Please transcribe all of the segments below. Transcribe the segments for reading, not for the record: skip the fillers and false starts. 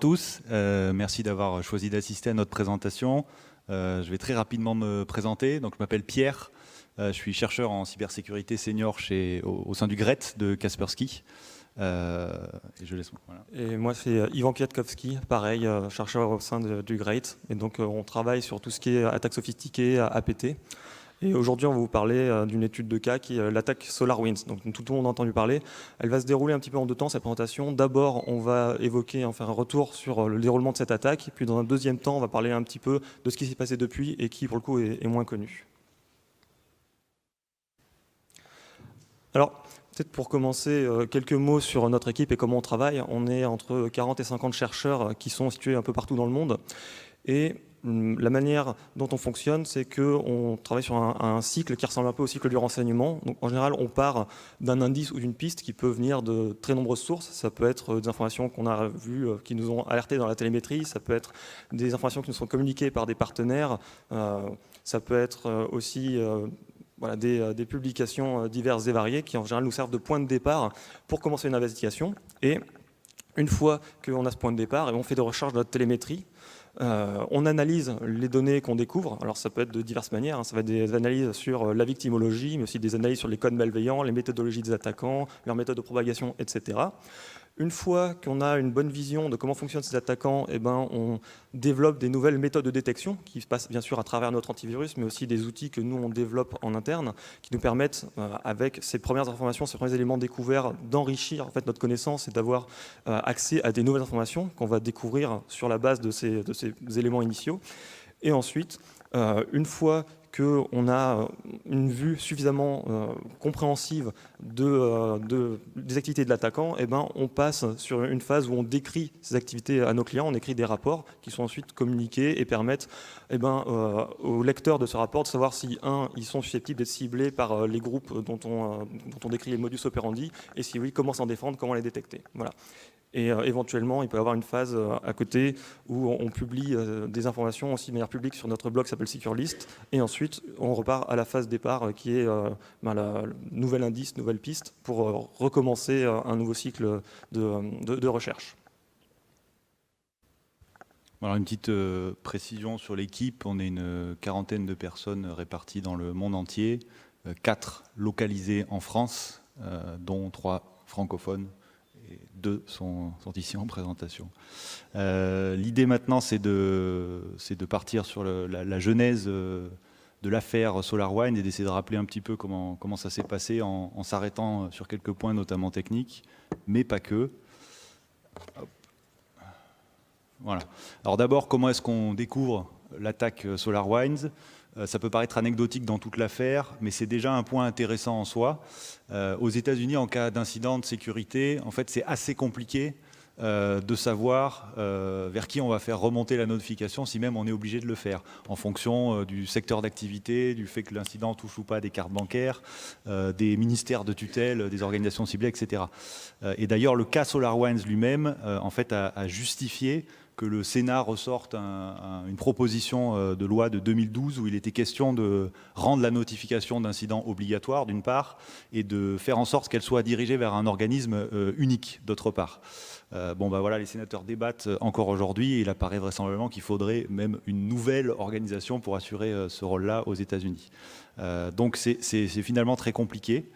tous, merci d'avoir choisi d'assister à notre présentation. Je vais très rapidement me présenter. Donc, je m'appelle Pierre, je suis chercheur en cybersécurité senior au sein du GRET de Kaspersky. Et je laisse. Voilà. Et moi, c'est Ivan Kwiatkowski, pareil, chercheur au sein du GRET. Et donc, on travaille sur tout ce qui est attaques sophistiquées, APT. Et aujourd'hui, on va vous parler d'une étude de cas qui est l'attaque SolarWinds. Donc, tout le monde a entendu parler. Elle va se dérouler un petit peu en deux temps, cette présentation. D'abord, on va évoquer, faire un retour sur le déroulement de cette attaque. Puis, dans un deuxième temps, on va parler un petit peu de ce qui s'est passé depuis et qui, pour le coup, est moins connu. Alors, peut-être pour commencer, quelques mots sur notre équipe et comment on travaille. On est entre 40 et 50 chercheurs qui sont situés un peu partout dans le monde. Et la manière dont on fonctionne, c'est qu'on travaille sur un cycle qui ressemble un peu au cycle du renseignement. Donc, en général, on part d'un indice ou d'une piste qui peut venir de très nombreuses sources. Ça peut être des informations qu'on a vues, qui nous ont alertés dans la télémétrie. Ça peut être des informations qui nous sont communiquées par des partenaires. Ça peut être aussi voilà, des publications diverses et variées qui, en général, nous servent de point de départ pour commencer une investigation. Et une fois qu'on a ce point de départ, on fait des recherches de notre télémétrie. On analyse les données qu'on découvre. Alors ça peut être de diverses manières, ça va être des analyses sur la victimologie, mais aussi des analyses sur les codes malveillants, les méthodologies des attaquants, leurs méthodes de propagation, etc. Une fois qu'on a une bonne vision de comment fonctionnent ces attaquants, on développe des nouvelles méthodes de détection qui passent bien sûr à travers notre antivirus, mais aussi des outils que nous on développe en interne, qui nous permettent, avec ces premières informations, ces premiers éléments découverts, d'enrichir en fait notre connaissance et d'avoir accès à des nouvelles informations qu'on va découvrir sur la base de ces éléments initiaux. Et ensuite, une fois qu'on a une vue suffisamment compréhensive des activités de l'attaquant, on passe sur une phase où on décrit ces activités à nos clients, on écrit des rapports qui sont ensuite communiqués et permettent aux lecteurs de ce rapport de savoir si, ils sont susceptibles d'être ciblés par les groupes dont on décrit les modus operandi, et si oui, comment s'en défendre, comment les détecter. Voilà. Et éventuellement, il peut y avoir une phase à côté où on publie des informations aussi de manière publique sur notre blog qui s'appelle SecureList. Et ensuite, on repart à la phase départ qui est la nouvel indice, nouvelle piste pour recommencer un nouveau cycle de recherche. Alors une petite précision sur l'équipe. On est une quarantaine de personnes réparties dans le monde entier, 4 localisées en France, dont 3 francophones. Et 2 sont ici en présentation. L'idée maintenant, c'est de partir sur la genèse de l'affaire SolarWinds et d'essayer de rappeler un petit peu comment ça s'est passé en s'arrêtant sur quelques points, notamment techniques, mais pas que. Hop. Voilà. Alors d'abord, comment est-ce qu'on découvre l'attaque SolarWinds ? Ça peut paraître anecdotique dans toute l'affaire, mais c'est déjà un point intéressant en soi. Aux États-Unis, en cas d'incident de sécurité, en fait, c'est assez compliqué de savoir vers qui on va faire remonter la notification, si même on est obligé de le faire, en fonction du secteur d'activité, du fait que l'incident touche ou pas des cartes bancaires, des ministères de tutelle, des organisations ciblées, etc. Et d'ailleurs, le cas SolarWinds lui-même, en fait, a justifié que le Sénat ressorte une proposition de loi de 2012 où il était question de rendre la notification d'incidents obligatoire, d'une part, et de faire en sorte qu'elle soit dirigée vers un organisme unique, d'autre part. Voilà, les sénateurs débattent encore aujourd'hui et il apparaît vraisemblablement qu'il faudrait même une nouvelle organisation pour assurer ce rôle-là aux États-Unis. Donc c'est finalement très compliqué.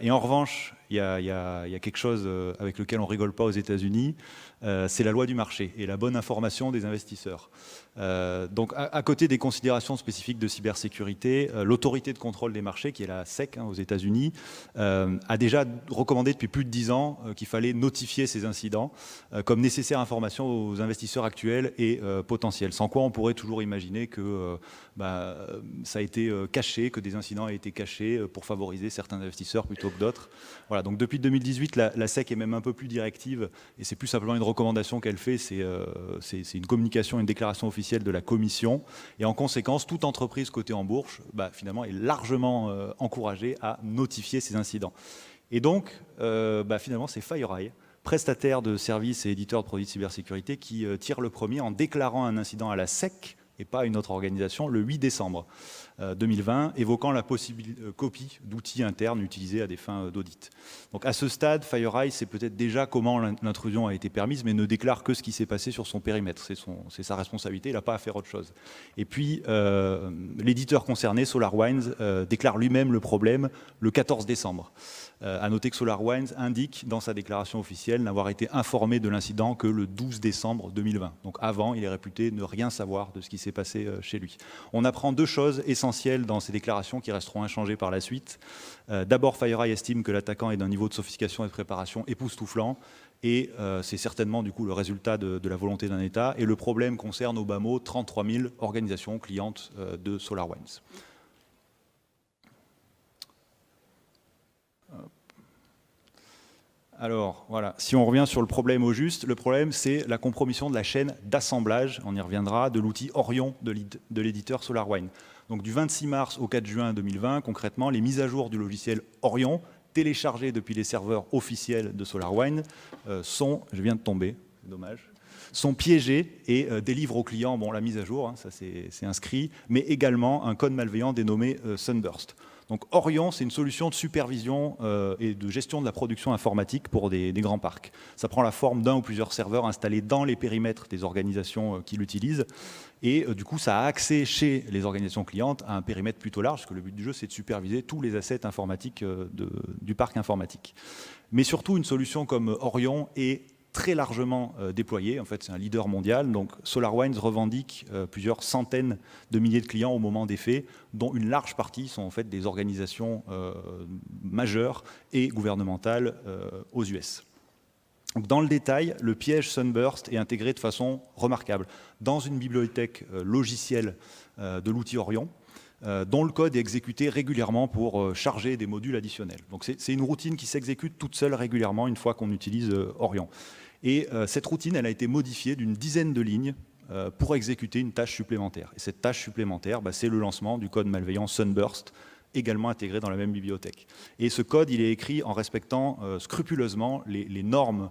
Et en revanche, il y a quelque chose avec lequel on rigole pas aux États-Unis, c'est la loi du marché et la bonne information des investisseurs. Donc à côté des considérations spécifiques de cybersécurité, l'autorité de contrôle des marchés, qui est la SEC aux États-Unis, a déjà recommandé depuis plus de 10 ans qu'il fallait notifier ces incidents comme nécessaire information aux investisseurs actuels et potentiels. Sans quoi on pourrait toujours imaginer que ça a été caché, que des incidents aient été cachés pour favoriser certains investisseurs plutôt que d'autres. Voilà, donc depuis 2018, la SEC est même un peu plus directive et c'est plus simplement une recommandation qu'elle fait, c'est une communication, une déclaration officielle de la Commission. Et en conséquence, toute entreprise cotée en bourse, finalement, est largement encouragée à notifier ces incidents. Et donc, finalement, c'est FireEye, prestataire de services et éditeur de produits de cybersécurité, qui tire le premier en déclarant un incident à la SEC et pas une autre organisation, le 8 décembre 2020, évoquant la possible copie d'outils internes utilisés à des fins d'audit. Donc à ce stade, FireEye sait peut-être déjà comment l'intrusion a été permise, mais ne déclare que ce qui s'est passé sur son périmètre. C'est sa responsabilité, il n'a pas à faire autre chose. Et puis, l'éditeur concerné, SolarWinds, déclare lui-même le problème le 14 décembre. À noter que SolarWinds indique dans sa déclaration officielle n'avoir été informé de l'incident que le 12 décembre 2020. Donc avant, il est réputé ne rien savoir de ce qui s'est passé chez lui. On apprend deux choses essentielles dans ces déclarations qui resteront inchangées par la suite. D'abord, FireEye estime que l'attaquant est d'un niveau de sophistication et de préparation époustouflant, et c'est certainement du coup le résultat de la volonté d'un État. Et le problème concerne au bas mot 33 000 organisations clientes de SolarWinds. Alors voilà, si on revient sur le problème au juste, le problème c'est la compromission de la chaîne d'assemblage, on y reviendra, de l'outil Orion de l'éditeur SolarWinds. Donc du 26 mars au 4 juin 2020, concrètement, les mises à jour du logiciel Orion, téléchargées depuis les serveurs officiels de SolarWinds, je viens de tomber, c'est dommage, sont piégées et délivrent au client la mise à jour, hein, ça c'est inscrit, mais également un code malveillant dénommé Sunburst. Donc Orion, c'est une solution de supervision et de gestion de la production informatique pour des grands parcs. Ça prend la forme d'un ou plusieurs serveurs installés dans les périmètres des organisations qui l'utilisent. Et du coup, ça a accès chez les organisations clientes à un périmètre plutôt large, parce que le but du jeu, c'est de superviser tous les assets informatiques du parc informatique. Mais surtout, une solution comme Orion est très largement déployé. En fait, c'est un leader mondial. Donc, SolarWinds revendique plusieurs centaines de milliers de clients au moment des faits, dont une large partie sont en fait des organisations majeures et gouvernementales aux US. Donc, dans le détail, le piège Sunburst est intégré de façon remarquable dans une bibliothèque logicielle de l'outil Orion, dont le code est exécuté régulièrement pour charger des modules additionnels. Donc, c'est une routine qui s'exécute toute seule régulièrement une fois qu'on utilise Orion. Et cette routine, elle a été modifiée d'une dizaine de lignes pour exécuter une tâche supplémentaire. Et cette tâche supplémentaire, c'est le lancement du code malveillant Sunburst, également intégré dans la même bibliothèque. Et ce code, il est écrit en respectant scrupuleusement les normes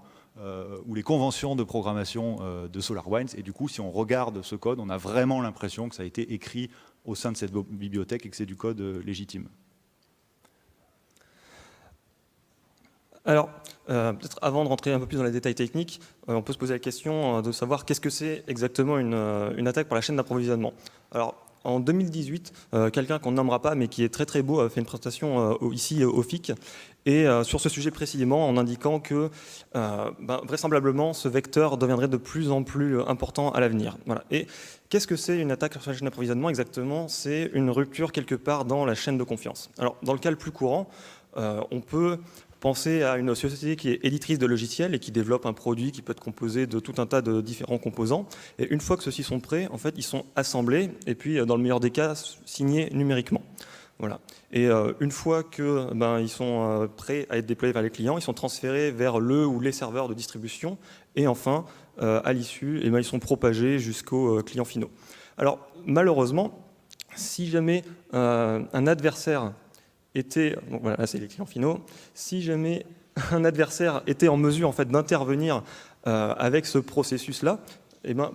ou les conventions de programmation de SolarWinds. Et du coup, si on regarde ce code, on a vraiment l'impression que ça a été écrit au sein de cette bibliothèque et que c'est du code légitime. Alors, peut-être avant de rentrer un peu plus dans les détails techniques, on peut se poser la question de savoir qu'est-ce que c'est exactement une attaque par la chaîne d'approvisionnement. Alors, en 2018, quelqu'un qu'on ne nommera pas, mais qui est très très beau, a fait une présentation ici au FIC, et sur ce sujet précisément, en indiquant que vraisemblablement, ce vecteur deviendrait de plus en plus important à l'avenir. Voilà. Et qu'est-ce que c'est une attaque sur la chaîne d'approvisionnement exactement? C'est une rupture quelque part dans la chaîne de confiance. Alors, dans le cas le plus courant, on peut penser à une société qui est éditrice de logiciels et qui développe un produit qui peut être composé de tout un tas de différents composants. Et une fois que ceux-ci sont prêts, en fait, ils sont assemblés et puis, dans le meilleur des cas, signés numériquement. Voilà. Et une fois que ils sont prêts à être déployés vers les clients, ils sont transférés vers le ou les serveurs de distribution. Et enfin, à l'issue, ils sont propagés jusqu'aux clients finaux. Alors, malheureusement, si jamais un adversaire donc voilà, là c'est les clients finaux. Si jamais un adversaire était en mesure en fait d'intervenir avec ce processus-là,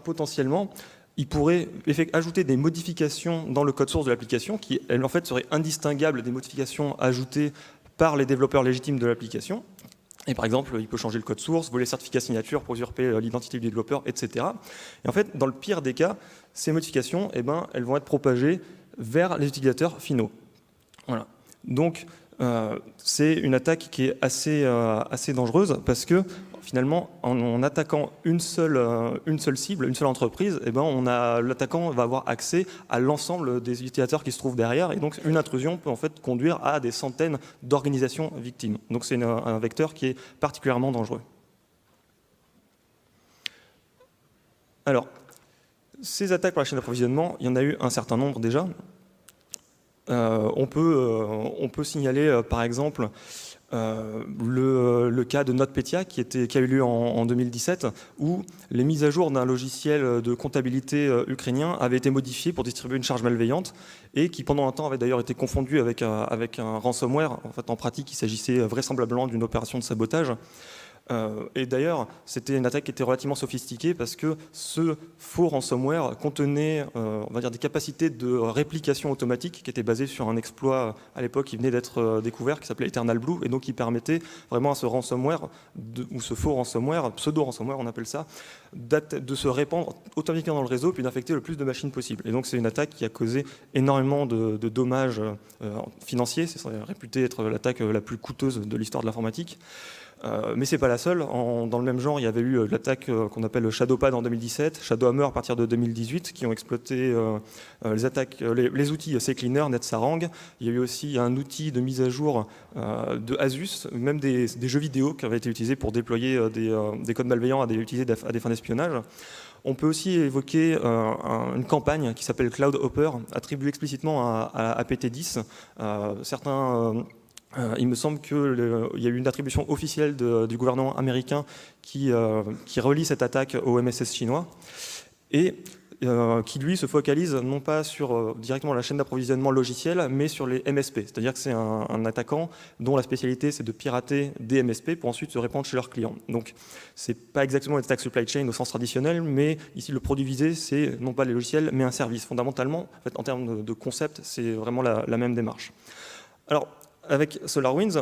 potentiellement, il pourrait ajouter des modifications dans le code source de l'application qui, en fait, seraient indistinguables des modifications ajoutées par les développeurs légitimes de l'application. Et par exemple, il peut changer le code source, voler le certificat signature pour usurper l'identité du développeur, etc. Et en fait, dans le pire des cas, ces modifications, elles vont être propagées vers les utilisateurs finaux. Voilà. Donc, c'est une attaque qui est assez dangereuse parce que finalement, en attaquant une seule cible, une seule entreprise, l'attaquant va avoir accès à l'ensemble des utilisateurs qui se trouvent derrière. Et donc, une intrusion peut en fait conduire à des centaines d'organisations victimes. Donc, c'est un vecteur qui est particulièrement dangereux. Alors, ces attaques par la chaîne d'approvisionnement, il y en a eu un certain nombre déjà. On peut signaler par exemple le cas de NotPetya qui a eu lieu en 2017 où les mises à jour d'un logiciel de comptabilité ukrainien avaient été modifiées pour distribuer une charge malveillante et qui pendant un temps avait d'ailleurs été confondu avec un ransomware. En fait, en pratique, il s'agissait vraisemblablement d'une opération de sabotage. Et d'ailleurs, c'était une attaque qui était relativement sophistiquée parce que ce faux ransomware contenait, on va dire, des capacités de réplication automatique qui étaient basées sur un exploit à l'époque qui venait d'être découvert, qui s'appelait Eternal Blue, et donc qui permettait vraiment à ce ransomware, ou ce faux ransomware, pseudo-ransomware on appelle ça, de se répandre automatiquement dans le réseau puis d'infecter le plus de machines possible. Et donc c'est une attaque qui a causé énormément de dommages financiers, c'est réputé être l'attaque la plus coûteuse de l'histoire de l'informatique. Mais ce n'est pas la seule. Dans le même genre, il y avait eu l'attaque qu'on appelle Shadowpad en 2017, Shadowhammer à partir de 2018, qui ont exploité les outils CCleaner, NetSarang. Il y a eu aussi un outil de mise à jour de Asus, même des jeux vidéo qui avaient été utilisés pour déployer des codes malveillants à des fins d'espionnage. On peut aussi évoquer une campagne qui s'appelle Cloud Hopper, attribuée explicitement à PT10. Il me semble qu'il y a eu une attribution officielle du gouvernement américain qui relie cette attaque au MSS chinois et qui, lui, se focalise non pas sur directement la chaîne d'approvisionnement logiciel, mais sur les MSP. C'est-à-dire que c'est un attaquant dont la spécialité, c'est de pirater des MSP pour ensuite se répandre chez leurs clients. Donc, ce n'est pas exactement une attaque supply chain au sens traditionnel, mais ici, le produit visé, c'est non pas les logiciels, mais un service. Fondamentalement, en fait, en termes de concept, c'est vraiment la même démarche. Alors, avec SolarWinds,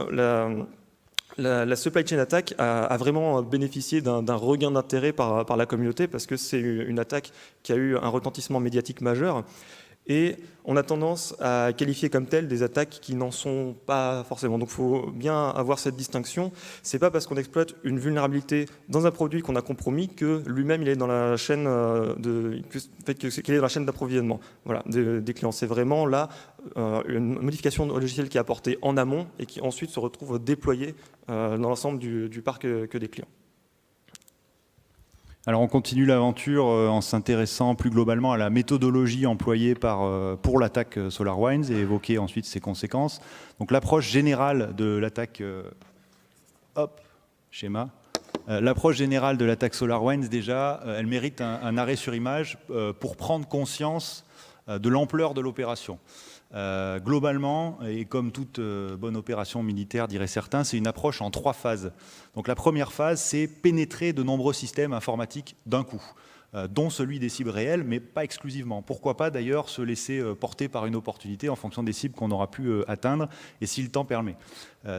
la supply chain attack a vraiment bénéficié d'un regain d'intérêt par la communauté parce que c'est une attaque qui a eu un retentissement médiatique majeur. Et on a tendance à qualifier comme telles des attaques qui n'en sont pas forcément. Donc il faut bien avoir cette distinction. Ce n'est pas parce qu'on exploite une vulnérabilité dans un produit qu'on a compromis que lui-même il est dans la chaîne qu'il est dans la chaîne d'approvisionnement des clients. C'est vraiment là une modification logicielle qui est apportée en amont et qui ensuite se retrouve déployée dans l'ensemble du parc que des clients. Alors on continue l'aventure en s'intéressant plus globalement à la méthodologie employée pour l'attaque SolarWinds et évoquer ensuite ses conséquences. Donc l'approche générale de l'attaque l'approche générale de l'attaque SolarWinds, déjà, elle mérite un arrêt sur image pour prendre conscience de l'ampleur de l'opération. Globalement, et comme toute bonne opération militaire, diraient certains, c'est une approche en 3 phases. Donc la première phase, c'est pénétrer de nombreux systèmes informatiques d'un coup, dont celui des cibles réelles, mais pas exclusivement. Pourquoi pas d'ailleurs se laisser porter par une opportunité en fonction des cibles qu'on aura pu atteindre et si le temps permet.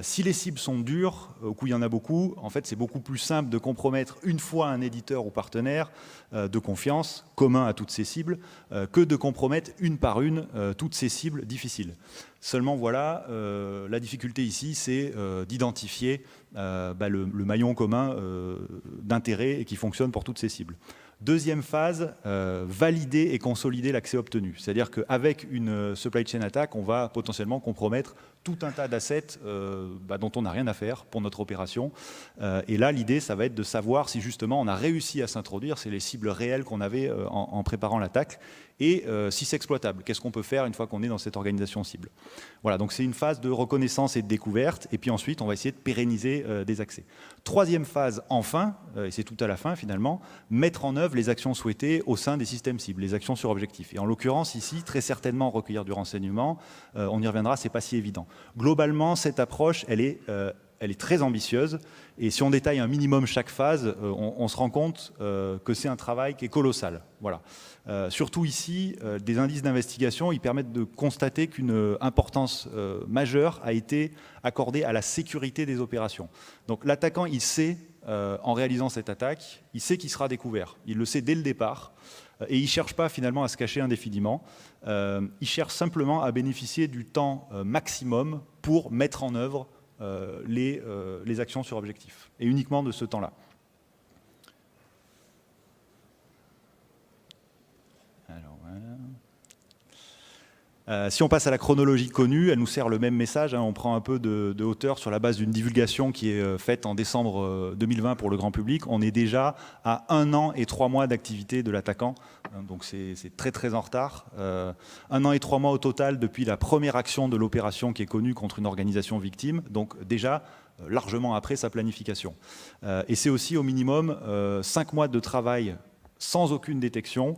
Si les cibles sont dures, au coup il y en a beaucoup, en fait c'est beaucoup plus simple de compromettre une fois un éditeur ou partenaire de confiance commun à toutes ces cibles que de compromettre une par une toutes ces cibles difficiles. Seulement voilà, la difficulté ici c'est d'identifier le maillon commun d'intérêt et qui fonctionne pour toutes ces cibles. Deuxième phase, valider et consolider l'accès obtenu. C'est-à-dire qu'avec une supply chain attack, on va potentiellement compromettre tout un tas d'assets dont on n'a rien à faire pour notre opération. Et là, l'idée, ça va être de savoir si justement on a réussi à s'introduire, c'est les cibles réelles qu'on avait en préparant l'attaque, et si c'est exploitable. Qu'est-ce qu'on peut faire une fois qu'on est dans cette organisation cible? Voilà, donc c'est une phase de reconnaissance et de découverte, et puis ensuite, on va essayer de pérenniser des accès. Troisième phase, enfin, et c'est tout à la fin finalement, mettre en œuvre les actions souhaitées au sein des systèmes cibles, les actions sur objectif. Et en l'occurrence, ici, très certainement recueillir du renseignement, on y reviendra, c'est pas si évident. Globalement, cette approche, elle est très ambitieuse, et si on détaille un minimum chaque phase, on se rend compte que c'est un travail qui est colossal. Voilà. Surtout ici, des indices d'investigation, ils permettent de constater qu'une importance majeure a été accordée à la sécurité des opérations. Donc l'attaquant, il sait, en réalisant cette attaque, il sait qu'il sera découvert. Il le sait dès le départ. Et il ne cherche pas finalement à se cacher indéfiniment. Il cherche simplement à bénéficier du temps maximum pour mettre en œuvre les actions sur objectif, et uniquement de ce temps-là. Alors, voilà. Si on passe à la chronologie connue, elle nous sert le même message, hein, on prend un peu de hauteur sur la base d'une divulgation qui est faite en décembre 2020 pour le grand public. On est déjà à 1 an et 3 mois d'activité de l'attaquant, donc c'est très très en retard. 1 an et 3 mois au total depuis la première action de l'opération qui est connue contre une organisation victime, donc déjà largement après sa planification. Et c'est aussi au minimum 5 mois de travail sans aucune détection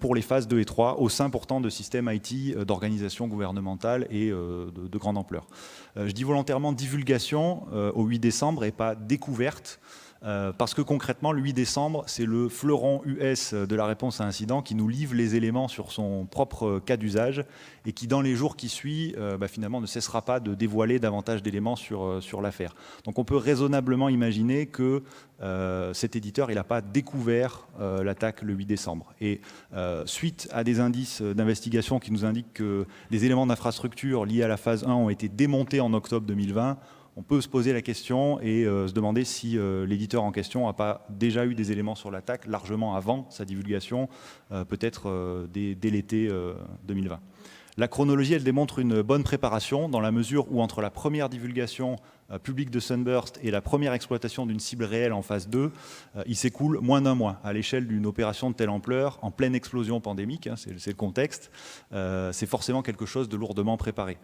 pour les phases 2 et 3, au sein pourtant de systèmes IT d'organisations gouvernementales et de grande ampleur. Je dis volontairement divulgation au 8 décembre et pas découverte, parce que concrètement, le 8 décembre, c'est le fleuron US de la réponse à incident qui nous livre les éléments sur son propre cas d'usage et qui, dans les jours qui suivent, finalement ne cessera pas de dévoiler davantage d'éléments sur l'affaire. Donc on peut raisonnablement imaginer que cet éditeur n'a pas découvert l'attaque le 8 décembre. Et suite à des indices d'investigation qui nous indiquent que les éléments d'infrastructure liés à la phase 1 ont été démontés en octobre 2020, on peut se poser la question et se demander si l'éditeur en question n'a pas déjà eu des éléments sur l'attaque largement avant sa divulgation, peut-être dès l'été 2020. La chronologie, elle démontre une bonne préparation dans la mesure où entre la première divulgation publique de Sunburst et la première exploitation d'une cible réelle en phase 2, il s'écoule moins d'un mois. À l'échelle d'une opération de telle ampleur, en pleine explosion pandémique, hein, c'est le contexte, c'est forcément quelque chose de lourdement préparé.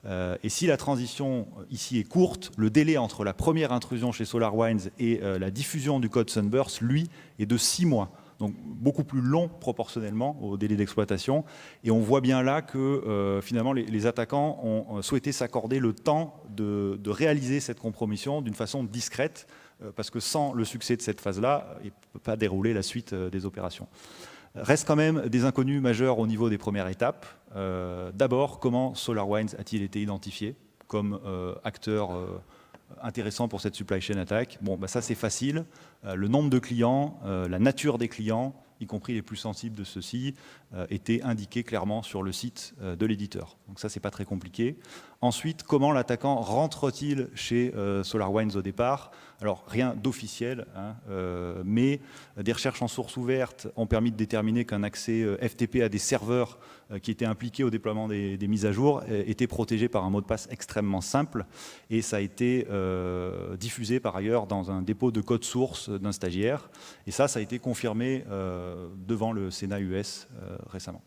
Et si la transition ici est courte, le délai entre la première intrusion chez SolarWinds et la diffusion du code Sunburst, lui, est de 6 mois. Donc beaucoup plus long proportionnellement au délai d'exploitation. Et on voit bien là que finalement les attaquants ont souhaité s'accorder le temps de réaliser cette compromission d'une façon discrète, parce que sans le succès de cette phase-là, il ne peut pas dérouler la suite des opérations. Reste quand même des inconnus majeurs au niveau des premières étapes. D'abord, comment SolarWinds a-t-il été identifié comme acteur intéressant pour cette supply chain attack? Bon, ça c'est facile. Le nombre de clients, la nature des clients, y compris les plus sensibles de ceux-ci, étaient indiqués clairement sur le site de l'éditeur. Donc ça, c'est pas très compliqué. Ensuite, comment l'attaquant rentre-t-il chez SolarWinds au départ? Alors, rien d'officiel, hein, mais des recherches en source ouverte ont permis de déterminer qu'un accès FTP à des serveurs qui étaient impliqués au déploiement des mises à jour était protégé par un mot de passe extrêmement simple, et ça a été diffusé par ailleurs dans un dépôt de code source d'un stagiaire, et ça a été confirmé devant le Sénat US récemment.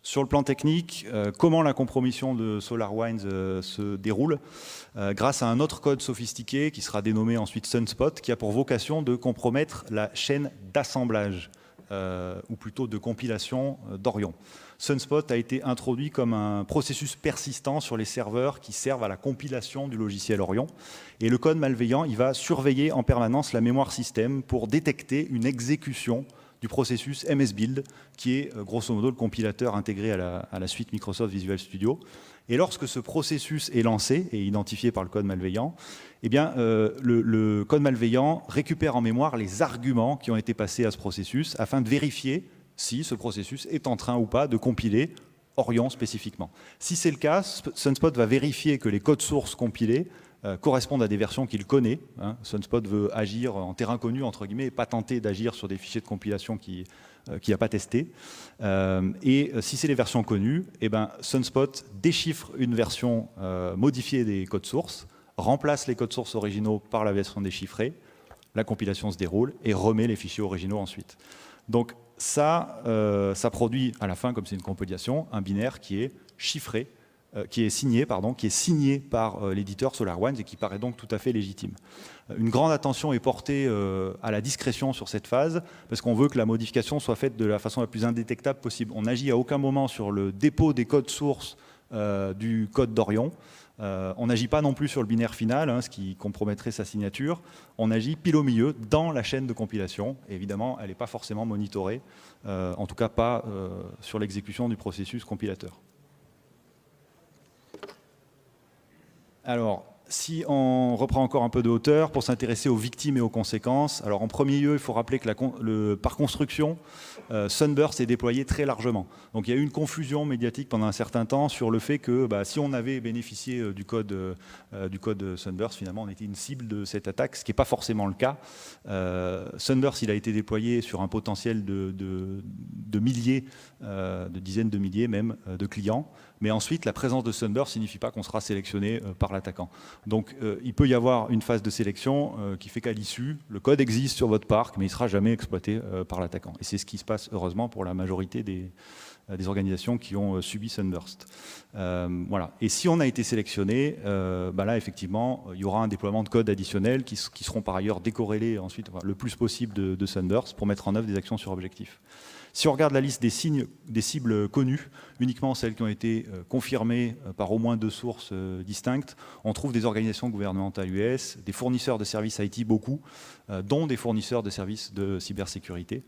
Sur le plan technique, comment la compromission de SolarWinds se déroule? Grâce à un autre code sophistiqué qui sera dénommé ensuite Sunspot, qui a pour vocation de compromettre la chaîne d'assemblage, ou plutôt de compilation d'Orion. Sunspot a été introduit comme un processus persistant sur les serveurs qui servent à la compilation du logiciel Orion. Et le code malveillant, il va surveiller en permanence la mémoire système pour détecter une exécution du processus MS-Build, qui est grosso modo le compilateur intégré à la suite Microsoft Visual Studio. Et lorsque ce processus est lancé et identifié par le code malveillant, eh bien, le code malveillant récupère en mémoire les arguments qui ont été passés à ce processus afin de vérifier si ce processus est en train ou pas de compiler Orion spécifiquement. Si c'est le cas, Sunspot va vérifier que les codes sources compilés correspondent à des versions qu'il connaît. Hein. Sunspot veut agir en terrain connu, entre guillemets, et pas tenter d'agir sur des fichiers de compilation qu'il n'a pas testés. Et si c'est les versions connues, eh ben, Sunspot déchiffre une version modifiée des codes sources, remplace les codes sources originaux par la version déchiffrée, la compilation se déroule et remet les fichiers originaux ensuite. Donc ça produit à la fin, comme c'est une compilation, un binaire qui est chiffré, qui est signé par l'éditeur SolarWinds et qui paraît donc tout à fait légitime. Une grande attention est portée à la discrétion sur cette phase, parce qu'on veut que la modification soit faite de la façon la plus indétectable possible. On n'agit à aucun moment sur le dépôt des codes sources du code d'Orion. On n'agit pas non plus sur le binaire final, hein, ce qui compromettrait sa signature. On agit pile au milieu, dans la chaîne de compilation. Et évidemment, elle n'est pas forcément monitorée, en tout cas pas sur l'exécution du processus compilateur. Alors, si on reprend encore un peu de hauteur pour s'intéresser aux victimes et aux conséquences, alors en premier lieu, il faut rappeler que par construction, Sunburst est déployé très largement. Donc il y a eu une confusion médiatique pendant un certain temps sur le fait que si on avait bénéficié du code Sunburst, finalement on était une cible de cette attaque, ce qui n'est pas forcément le cas. Sunburst, il a été déployé sur un potentiel de milliers, de dizaines de milliers même, de clients. Mais ensuite, la présence de Sunburst ne signifie pas qu'on sera sélectionné par l'attaquant. Donc, il peut y avoir une phase de sélection qui fait qu'à l'issue, le code existe sur votre parc, mais il ne sera jamais exploité par l'attaquant. Et c'est ce qui se passe, heureusement, pour la majorité des organisations qui ont subi Sunburst. Voilà. Et si on a été sélectionné, là, effectivement, il y aura un déploiement de code additionnel qui seront par ailleurs décorrélés ensuite le plus possible de Sunburst pour mettre en œuvre des actions sur objectif. Si on regarde la liste des cibles connues, uniquement celles qui ont été confirmées par au moins 2 sources distinctes, on trouve des organisations gouvernementales US, des fournisseurs de services IT, beaucoup, dont des fournisseurs de services de cybersécurité.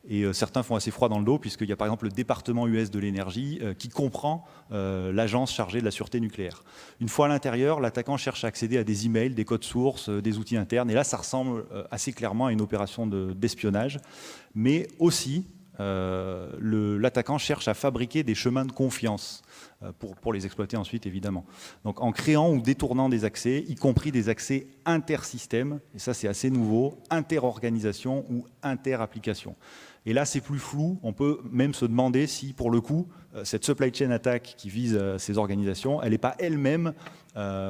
Et certains font assez froid dans le dos, puisqu'il y a par exemple le département US de l'énergie qui comprend l'agence chargée de la sûreté nucléaire. Une fois à l'intérieur, l'attaquant cherche à accéder à des emails, des codes sources, des outils internes. Et là, ça ressemble assez clairement à une opération d'espionnage. Mais aussi, l'attaquant cherche à fabriquer des chemins de confiance pour les exploiter ensuite, évidemment. Donc en créant ou détournant des accès, y compris des accès intersystèmes, et ça c'est assez nouveau, interorganisation ou interapplication. Et là, c'est plus flou. On peut même se demander si, pour le coup, cette supply chain attack qui vise ces organisations, elle n'est pas elle-même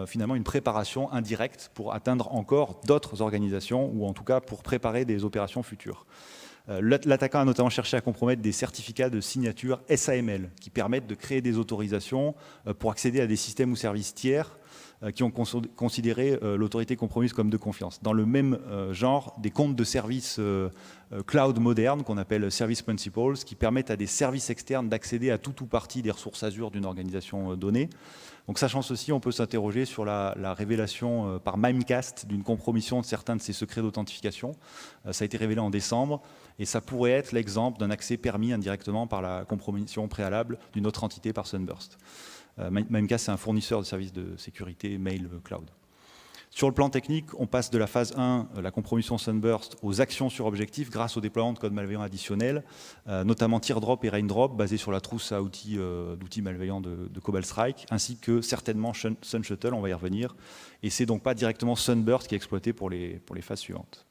finalement une préparation indirecte pour atteindre encore d'autres organisations, ou en tout cas pour préparer des opérations futures. L'attaquant a notamment cherché à compromettre des certificats de signature SAML qui permettent de créer des autorisations pour accéder à des systèmes ou services tiers qui ont considéré l'autorité compromise comme de confiance. Dans le même genre, des comptes de services cloud modernes qu'on appelle Service Principals qui permettent à des services externes d'accéder à tout ou partie des ressources Azure d'une organisation donnée. Donc sachant ceci, on peut s'interroger sur la révélation par Mimecast d'une compromission de certains de ces secrets d'authentification. Ça a été révélé en décembre et ça pourrait être l'exemple d'un accès permis indirectement par la compromission préalable d'une autre entité par Sunburst. Mimecast, c'est un fournisseur de services de sécurité mail cloud. Sur le plan technique, on passe de la phase 1, la compromission Sunburst, aux actions sur objectif grâce au déploiement de codes malveillants additionnels, notamment Teardrop et Raindrop, basés sur la trousse à outils d'outils malveillants de Cobalt Strike, ainsi que certainement Sun Shuttle, on va y revenir. Et c'est donc pas directement Sunburst qui est exploité pour les phases suivantes.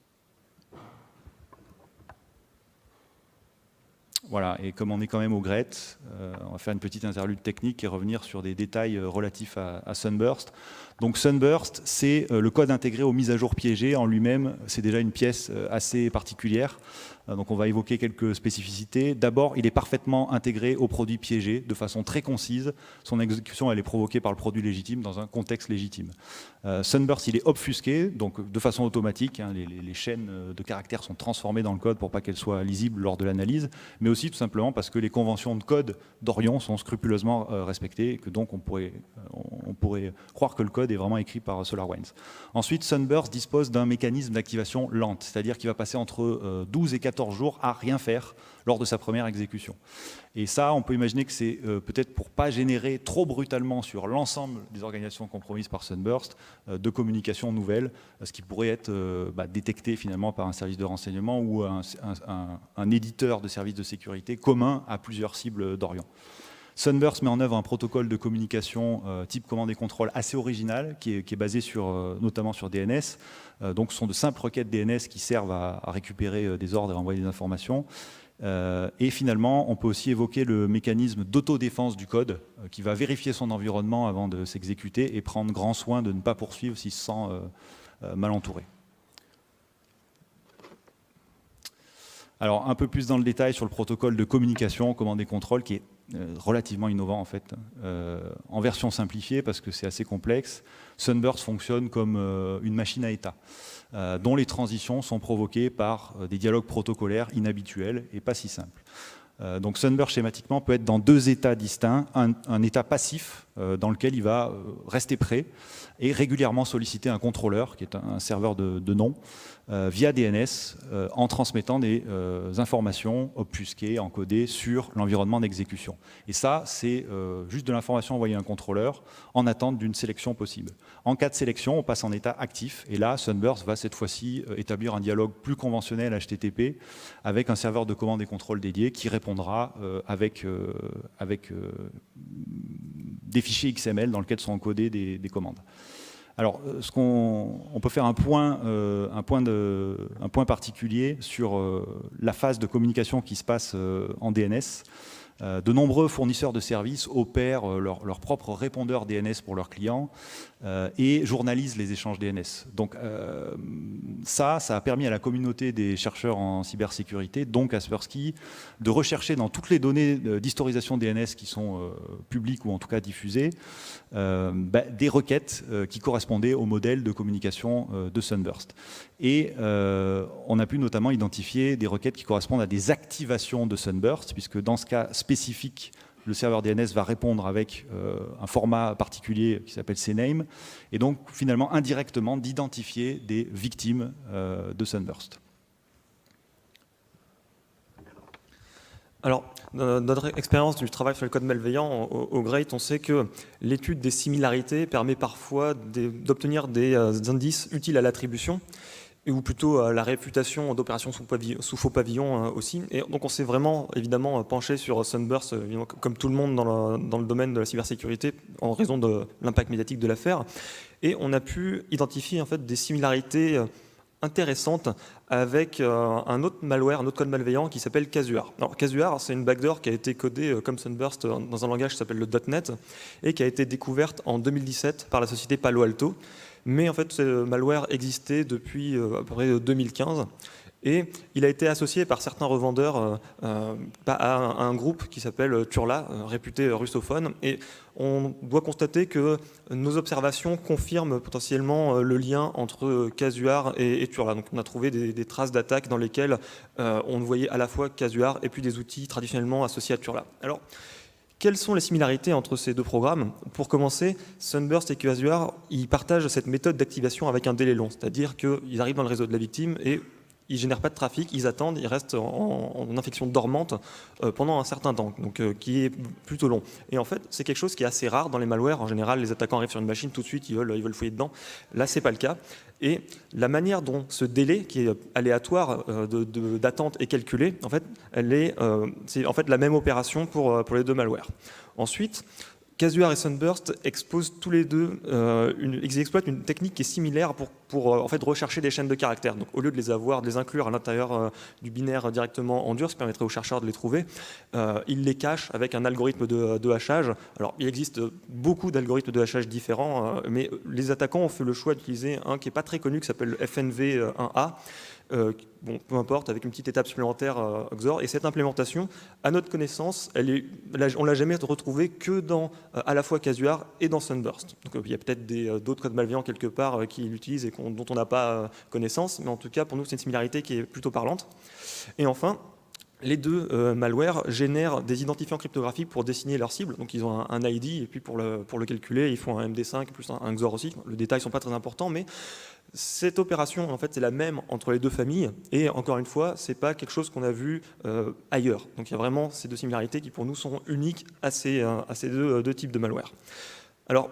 Voilà, et comme on est quand même au GRET, on va faire une petite interlude technique et revenir sur des détails relatifs à Sunburst. Donc Sunburst, c'est le code intégré aux mises à jour piégées. En lui-même, c'est déjà une pièce assez particulière. Donc on va évoquer quelques spécificités. D'abord, il est parfaitement intégré au produit piégé de façon très concise. Son exécution, elle est provoquée par le produit légitime dans un contexte légitime. Sunburst, il est obfusqué, donc de façon automatique. Les chaînes de caractères sont transformées dans le code pour pas qu'elles soient lisibles lors de l'analyse, mais aussi tout simplement parce que les conventions de code d'Orion sont scrupuleusement respectées et que donc on pourrait croire que le code est vraiment écrit par SolarWinds. Ensuite, Sunburst dispose d'un mécanisme d'activation lente, c'est-à-dire qu'il va passer entre 12 et 14 jours à rien faire lors de sa première exécution. Et ça, on peut imaginer que c'est peut-être pour ne pas générer trop brutalement sur l'ensemble des organisations compromises par Sunburst de communications nouvelles, ce qui pourrait être détecté finalement par un service de renseignement ou un éditeur de services de sécurité commun à plusieurs cibles d'Orion. Sunburst met en œuvre un protocole de communication type commande et contrôle assez original qui est basé notamment sur DNS. Donc ce sont de simples requêtes DNS qui servent à récupérer des ordres et à envoyer des informations. Et finalement, on peut aussi évoquer le mécanisme d'autodéfense du code qui va vérifier son environnement avant de s'exécuter et prendre grand soin de ne pas poursuivre s'il se sent mal entouré. Alors un peu plus dans le détail sur le protocole de communication, commande et contrôle qui est relativement innovant en fait, en version simplifiée parce que c'est assez complexe. Sunburst fonctionne comme une machine à état, dont les transitions sont provoquées par des dialogues protocolaires inhabituels et pas si simples. Donc Sunburst schématiquement peut être dans 2 états distincts, un état passif dans lequel il va rester prêt et régulièrement solliciter un contrôleur qui est un serveur de nom via DNS en transmettant des informations obfusquées, encodées sur l'environnement d'exécution. Et ça, c'est juste de l'information envoyée à un contrôleur en attente d'une sélection possible. En cas de sélection, on passe en état actif et là, Sunburst va cette fois-ci établir un dialogue plus conventionnel HTTP avec un serveur de commande et contrôle dédié qui répondra avec des fichiers XML dans lesquels sont encodées des commandes. Alors, on peut faire un point particulier sur la phase de communication qui se passe en DNS. De nombreux fournisseurs de services opèrent leur propre répondeur DNS pour leurs clients et journalisent les échanges DNS. Donc ça a permis à la communauté des chercheurs en cybersécurité, donc Kaspersky, de rechercher dans toutes les données d'historisation DNS qui sont publiques ou en tout cas diffusées, des requêtes qui correspondaient au modèle de communication de Sunburst. Et on a pu notamment identifier des requêtes qui correspondent à des activations de Sunburst, puisque dans ce cas spécifique, le serveur DNS va répondre avec un format particulier qui s'appelle CNAME, et donc finalement indirectement d'identifier des victimes de Sunburst. Alors, dans notre expérience du travail sur le code malveillant au GREAT, on sait que l'étude des similarités permet parfois d'obtenir des indices utiles à l'attribution, ou plutôt à la réfutation d'opérations sous faux pavillon aussi. Et donc on s'est vraiment évidemment penché sur Sunburst, comme tout le monde dans le domaine de la cybersécurité, en raison de l'impact médiatique de l'affaire. Et on a pu identifier en fait des similarités intéressante avec un autre malware, un autre code malveillant qui s'appelle Casuar. Alors Casuar, c'est une backdoor qui a été codée comme Sunburst dans un langage qui s'appelle le .NET et qui a été découverte en 2017 par la société Palo Alto. Mais en fait, ce malware existait depuis à peu près 2015. Et il a été associé par certains revendeurs à un groupe qui s'appelle Turla, réputé russophone. Et on doit constater que nos observations confirment potentiellement le lien entre Casuar et Turla. Donc on a trouvé des traces d'attaques dans lesquelles on voyait à la fois Casuar et puis des outils traditionnellement associés à Turla. Alors, quelles sont les similarités entre ces deux programmes? Pour commencer, Sunburst et Casuar, ils partagent cette méthode d'activation avec un délai long, c'est-à-dire qu'ils arrivent dans le réseau de la victime et ils ne génèrent pas de trafic, ils attendent, ils restent en infection dormante pendant un certain temps, donc qui est plutôt long. Et en fait, c'est quelque chose qui est assez rare dans les malwares. En général, les attaquants arrivent sur une machine tout de suite, ils veulent fouiller dedans. Là, ce n'est pas le cas. Et la manière dont ce délai, qui est aléatoire d'attente, est calculé, en fait, c'est en fait la même opération pour les deux malwares. Ensuite, Casuar et Sunburst exposent tous les deux, ils exploitent une technique qui est similaire pour en fait rechercher des chaînes de caractères. Donc au lieu de les inclure à l'intérieur du binaire directement en dur, ce qui permettrait aux chercheurs de les trouver, ils les cachent avec un algorithme de hachage. Alors il existe beaucoup d'algorithmes de hachage différents, mais les attaquants ont fait le choix d'utiliser un qui n'est pas très connu, qui s'appelle FNV1A. Bon, peu importe, avec une petite étape supplémentaire XOR. Et cette implémentation, à notre connaissance, on ne l'a jamais retrouvée que dans à la fois Casuar et dans Sunburst. Donc il y a peut-être d'autres codes malveillants quelque part qui l'utilisent et dont on n'a pas connaissance, mais en tout cas, pour nous, c'est une similarité qui est plutôt parlante. Et enfin, les deux malwares génèrent des identifiants cryptographiques pour dessiner leur cible. Donc ils ont un ID, et puis pour le calculer, ils font un MD5 plus un XOR aussi. Les détails ne sont pas très importants, mais cette opération, en fait, c'est la même entre les deux familles. Et encore une fois, ce n'est pas quelque chose qu'on a vu ailleurs. Donc il y a vraiment ces deux similarités qui, pour nous, sont uniques à ces deux types de malware. Alors,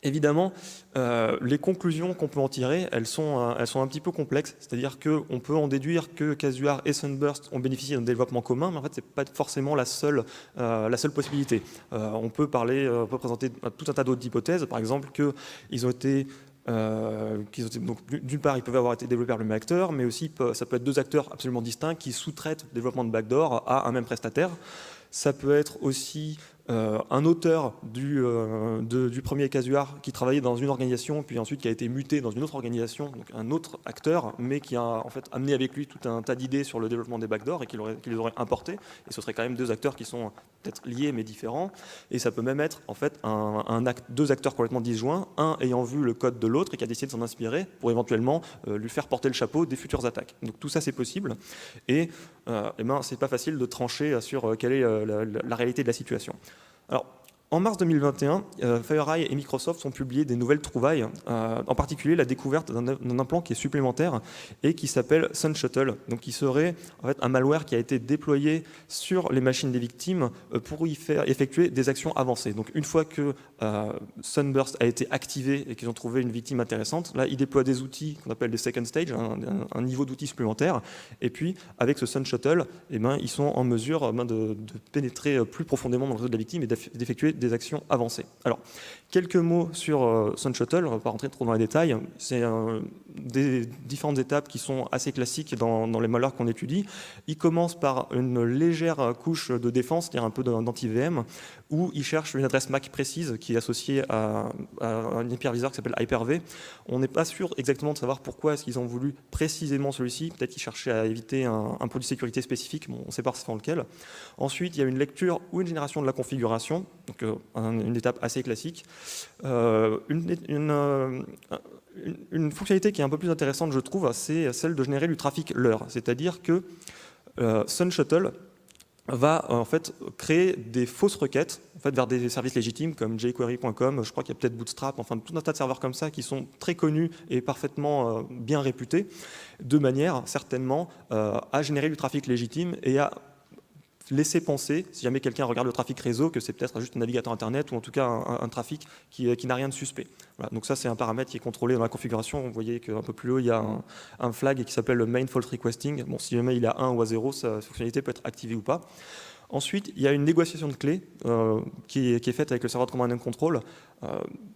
évidemment, les conclusions qu'on peut en tirer, elles sont un petit peu complexes. C'est-à-dire qu'on peut en déduire que Casuar et Sunburst ont bénéficié d'un développement commun, mais en fait, ce n'est pas forcément la seule possibilité. On peut présenter tout un tas d'autres hypothèses. Par exemple, qu'ils ont été donc, d'une part, ils peuvent avoir été développés par le même acteur, mais aussi ça peut être deux acteurs absolument distincts qui sous-traitent le développement de backdoor à un même prestataire. Ça peut être aussi un auteur du premier Casuar qui travaillait dans une organisation, puis ensuite qui a été muté dans une autre organisation, donc un autre acteur, mais qui a en fait amené avec lui tout un tas d'idées sur le développement des backdoors et qui les aurait importés. Et ce serait quand même deux acteurs qui sont peut-être liés mais différents. Et ça peut même être en fait deux acteurs complètement disjoints, un ayant vu le code de l'autre et qui a décidé de s'en inspirer pour éventuellement lui faire porter le chapeau des futures attaques. Donc tout ça c'est possible. Et c'est pas facile de trancher sur quelle est la réalité de la situation. Alors, en mars 2021, FireEye et Microsoft ont publié des nouvelles trouvailles, en particulier la découverte d'un implant qui est supplémentaire et qui s'appelle SunShuttle, donc qui serait en fait un malware qui a été déployé sur les machines des victimes pour y faire effectuer des actions avancées. Donc une fois que Sunburst a été activé et qu'ils ont trouvé une victime intéressante, là ils déploient des outils qu'on appelle des second stage, un niveau d'outils supplémentaire, et puis avec ce SunShuttle, ils sont en mesure de pénétrer plus profondément dans le réseau de la victime et d'effectuer des actions avancées. Alors, quelques mots sur Sun Shuttle, on ne va pas rentrer trop dans les détails. C'est des différentes étapes qui sont assez classiques dans les malwares qu'on étudie. Il commence par une légère couche de défense, c'est-à-dire un peu d'anti-VM, où il cherche une adresse MAC précise qui est associée à un hyperviseur qui s'appelle Hyper-V. On n'est pas sûr exactement de savoir pourquoi est-ce qu'ils ont voulu précisément celui-ci. Peut-être qu'ils cherchaient à éviter un produit de sécurité spécifique, bon, on ne sait pas forcément lequel. Ensuite, il y a une lecture ou une génération de la configuration, donc une étape assez classique. Une fonctionnalité qui est un peu plus intéressante, je trouve, c'est celle de générer du trafic leurre. C'est-à-dire que Sun Shuttle va en fait créer des fausses requêtes en fait, vers des services légitimes comme jQuery.com, je crois qu'il y a peut-être Bootstrap, enfin tout un tas de serveurs comme ça qui sont très connus et parfaitement bien réputés, de manière certainement à générer du trafic légitime et à laisser penser, si jamais quelqu'un regarde le trafic réseau, que c'est peut-être juste un navigateur Internet ou en tout cas un trafic qui n'a rien de suspect. Voilà, donc ça, c'est un paramètre qui est contrôlé dans la configuration. Vous voyez qu'un peu plus haut, il y a un flag qui s'appelle le main fault requesting. Bon, si jamais il est à 1 ou à 0, sa fonctionnalité peut être activée ou pas. Ensuite, il y a une négociation de clés qui est faite avec le serveur de command and control.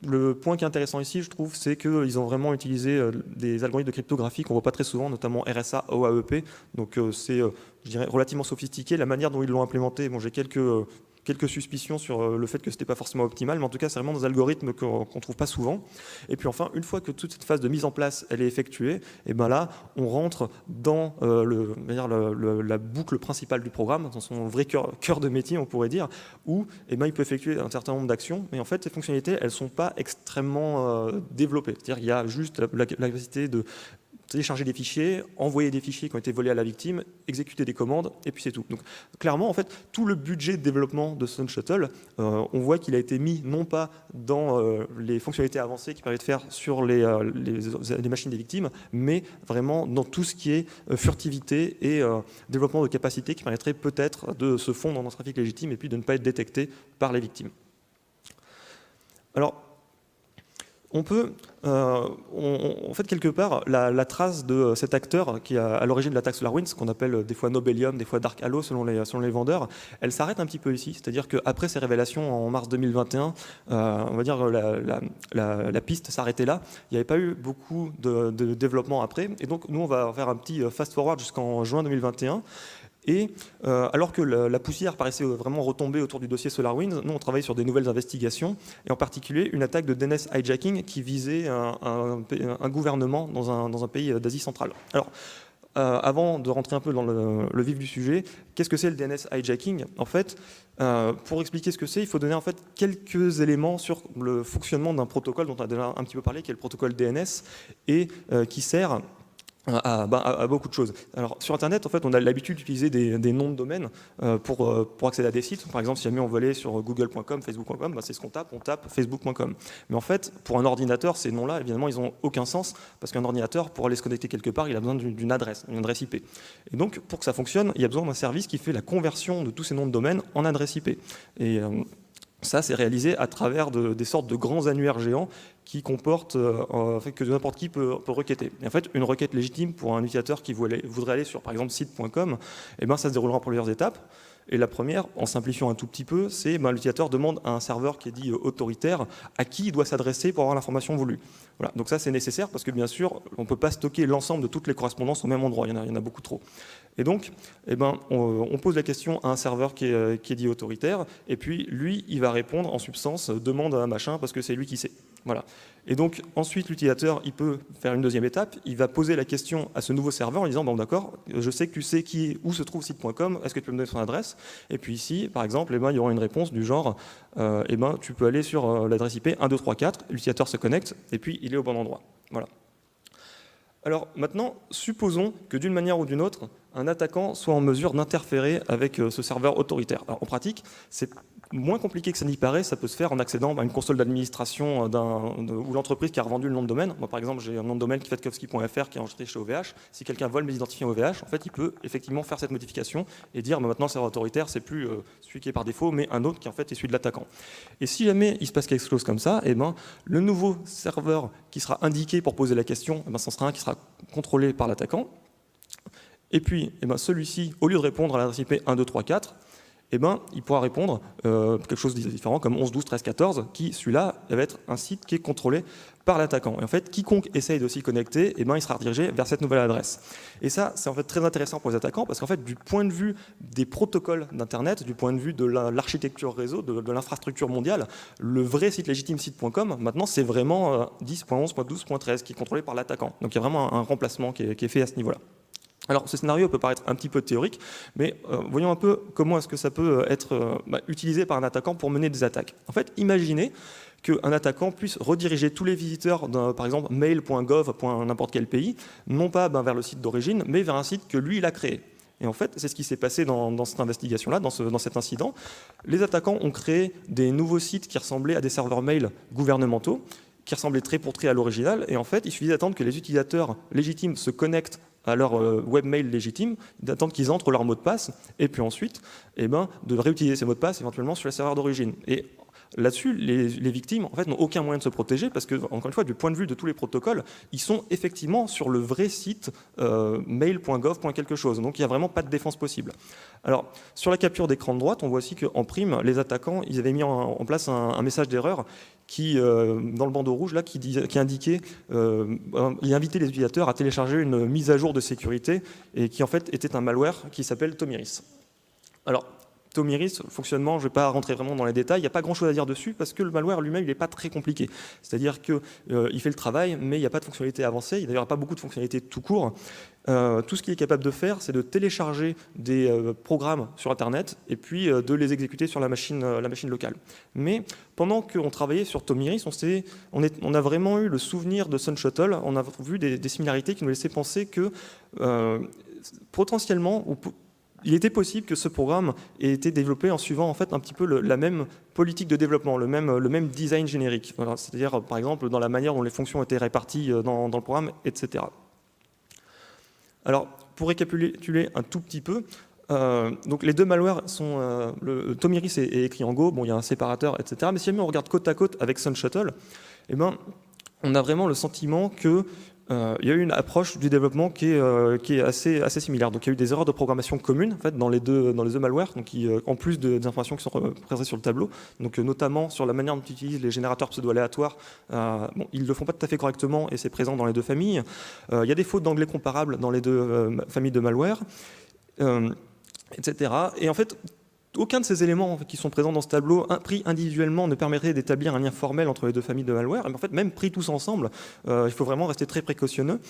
Le point qui est intéressant ici, je trouve, c'est qu'ils ont vraiment utilisé des algorithmes de cryptographie qu'on ne voit pas très souvent, notamment RSA, OAEP. Donc c'est, je dirais, relativement sophistiqué. La manière dont ils l'ont implémenté, bon, j'ai quelques suspicions sur le fait que ce n'était pas forcément optimal, mais en tout cas, c'est vraiment des algorithmes qu'on ne trouve pas souvent. Et puis enfin, une fois que toute cette phase de mise en place, elle est effectuée, et ben là, on rentre dans la boucle principale du programme, dans son vrai cœur de métier, on pourrait dire, où il peut effectuer un certain nombre d'actions, mais en fait, ces fonctionnalités, elles ne sont pas extrêmement développées. C'est-à-dire qu'il y a juste la capacité de télécharger des fichiers, envoyer des fichiers qui ont été volés à la victime, exécuter des commandes, et puis c'est tout. Donc clairement, en fait, tout le budget de développement de Sun Shuttle, on voit qu'il a été mis non pas dans les fonctionnalités avancées qui permettent de faire sur les machines des victimes, mais vraiment dans tout ce qui est furtivité et développement de capacités qui permettraient peut-être de se fondre dans un trafic légitime et puis de ne pas être détecté par les victimes. Alors, on peut, en fait, quelque part, la trace de cet acteur qui est à l'origine de l'attaque SolarWinds, qu'on appelle des fois Nobelium, des fois Dark Halo selon les vendeurs, elle s'arrête un petit peu ici. C'est-à-dire qu'après ces révélations en mars 2021, on va dire la piste s'arrêtait là. Il n'y avait pas eu beaucoup de développement après. Et donc, nous, on va faire un petit fast-forward jusqu'en juin 2021. Et alors que la poussière paraissait vraiment retomber autour du dossier SolarWinds, nous on travaille sur des nouvelles investigations, et en particulier une attaque de DNS hijacking qui visait un gouvernement dans un pays d'Asie centrale. Alors, avant de rentrer un peu dans le vif du sujet, qu'est-ce que c'est le DNS hijacking? En fait, pour expliquer ce que c'est, il faut donner en fait quelques éléments sur le fonctionnement d'un protocole dont on a déjà un petit peu parlé, qui est le protocole DNS, et qui sert à beaucoup de choses. Alors, sur Internet, en fait, on a l'habitude d'utiliser des noms de domaine pour accéder à des sites. Par exemple, si jamais on veut aller sur google.com, facebook.com, c'est ce qu'on tape, on tape facebook.com. Mais en fait, pour un ordinateur, ces noms-là, évidemment, ils n'ont aucun sens, parce qu'un ordinateur, pour aller se connecter quelque part, il a besoin d'une adresse IP. Et donc, pour que ça fonctionne, il y a besoin d'un service qui fait la conversion de tous ces noms de domaine en adresse IP. Et ça, c'est réalisé à travers des sortes de grands annuaires géants qui comportent que n'importe qui peut requêter. Et en fait, une requête légitime pour un utilisateur qui voudrait aller sur, par exemple, site.com, ça se déroulera en plusieurs étapes. Et la première, en simplifiant un tout petit peu, c'est l'utilisateur demande à un serveur qui est dit autoritaire à qui il doit s'adresser pour avoir l'information voulue. Voilà. Donc ça, c'est nécessaire parce que, bien sûr, on ne peut pas stocker l'ensemble de toutes les correspondances au même endroit. Il y en a beaucoup trop. Et donc, on pose la question à un serveur qui est dit autoritaire, et puis lui, il va répondre en substance, demande à un machin parce que c'est lui qui sait. Voilà. Et donc, ensuite, l'utilisateur, il peut faire une deuxième étape. Il va poser la question à ce nouveau serveur en disant, bon, d'accord, je sais que tu sais où se trouve site.com, est-ce que tu peux me donner son adresse? Et puis ici, par exemple, il y aura une réponse du genre, tu peux aller sur l'adresse IP 1234, l'utilisateur se connecte, et puis il est au bon endroit. Voilà. Alors maintenant, supposons que d'une manière ou d'une autre, un attaquant soit en mesure d'interférer avec ce serveur autoritaire. Alors, en pratique, c'est moins compliqué que ça n'y paraît, ça peut se faire en accédant à une console d'administration ou l'entreprise qui a revendu le nom de domaine. Moi, par exemple, j'ai un nom de domaine kifatkowski.fr qui est enregistré chez OVH. Si quelqu'un vole mes identifiants OVH, en fait, il peut effectivement faire cette modification et dire maintenant, le serveur autoritaire, c'est plus celui qui est par défaut, mais un autre qui en fait est celui de l'attaquant. Et si jamais il se passe quelque chose comme ça, le nouveau serveur qui sera indiqué pour poser la question, ce sera un qui sera contrôlé par l'attaquant. Et puis, celui-ci, au lieu de répondre à l'adresse IP 1234, eh ben, il pourra répondre quelque chose de différent comme 11, 12, 13, 14, qui, celui-là, va être un site qui est contrôlé par l'attaquant. Et en fait, quiconque essaye de s'y connecter, eh ben, il sera redirigé vers cette nouvelle adresse. Et ça, c'est en fait très intéressant pour les attaquants, parce qu'en fait, du point de vue des protocoles d'Internet, du point de vue de l'architecture réseau, de l'infrastructure mondiale, le vrai site légitime site.com, maintenant, c'est vraiment 10.11.12.13 qui est contrôlé par l'attaquant. Donc, il y a vraiment un remplacement qui est fait à ce niveau-là. Alors, ce scénario peut paraître un petit peu théorique, mais voyons un peu comment est-ce que ça peut être utilisé par un attaquant pour mener des attaques. En fait, imaginez qu'un attaquant puisse rediriger tous les visiteurs, par exemple, mail.gov, n'importe quel pays, non pas vers le site d'origine, mais vers un site que lui, il a créé. Et en fait, c'est ce qui s'est passé dans cette investigation-là, dans cet incident. Les attaquants ont créé des nouveaux sites qui ressemblaient à des serveurs mail gouvernementaux, qui ressemblaient trait pour trait à l'original, et en fait, il suffisait d'attendre que les utilisateurs légitimes se connectent à leur webmail légitime, d'attendre qu'ils entrent leur mot de passe, et puis ensuite, de réutiliser ces mots de passe éventuellement sur les serveurs d'origine. Et là-dessus, les victimes en fait, n'ont aucun moyen de se protéger parce que, encore une fois, du point de vue de tous les protocoles, ils sont effectivement sur le vrai site mail.gov. quelque chose. Donc, il n'y a vraiment pas de défense possible. Alors, sur la capture d'écran de droite, on voit aussi qu'en prime, les attaquants, ils avaient mis en place un message d'erreur qui, dans le bandeau rouge, là, qui indiquait, il invitait les utilisateurs à télécharger une mise à jour de sécurité et qui, en fait, était un malware qui s'appelle Tomiris. Alors, Tomiris, fonctionnement, je ne vais pas rentrer vraiment dans les détails, il n'y a pas grand-chose à dire dessus parce que le malware lui-même, il n'est pas très compliqué. C'est-à-dire qu'il fait le travail, mais il n'y a pas de fonctionnalité avancée, il n'y a pas beaucoup de fonctionnalités tout court. Tout ce qu'il est capable de faire, c'est de télécharger des programmes sur Internet et puis de les exécuter sur la machine locale. Mais pendant qu'on travaillait sur Tomiris, on a vraiment eu le souvenir de Sun Shuttle, on a vu des similarités qui nous laissaient penser que potentiellement, il était possible que ce programme ait été développé en suivant en fait un petit peu la même politique de développement, le même design générique. Voilà, c'est-à-dire, par exemple, dans la manière dont les fonctions étaient réparties dans le programme, etc. Alors, pour récapituler un tout petit peu, donc les deux malwares sont... le Tomiris est écrit en Go, bon, il y a un séparateur, etc. Mais si jamais on regarde côte à côte avec Sun Shuttle, eh ben, on a vraiment le sentiment que il y a eu une approche du développement qui est assez similaire. Donc il y a eu des erreurs de programmation communes en fait, dans les deux malwares, donc en plus des informations qui sont présentées sur le tableau, donc notamment sur la manière dont ils utilisent les générateurs pseudo-aléatoires. Ils ne le font pas tout à fait correctement et c'est présent dans les deux familles. Il y a des fautes d'anglais comparables dans les deux familles de malware, etc. Et en fait, aucun de ces éléments qui sont présents dans ce tableau, pris individuellement, ne permettrait d'établir un lien formel entre les deux familles de malware. Mais en fait, même pris tous ensemble, il faut vraiment rester très précautionneux.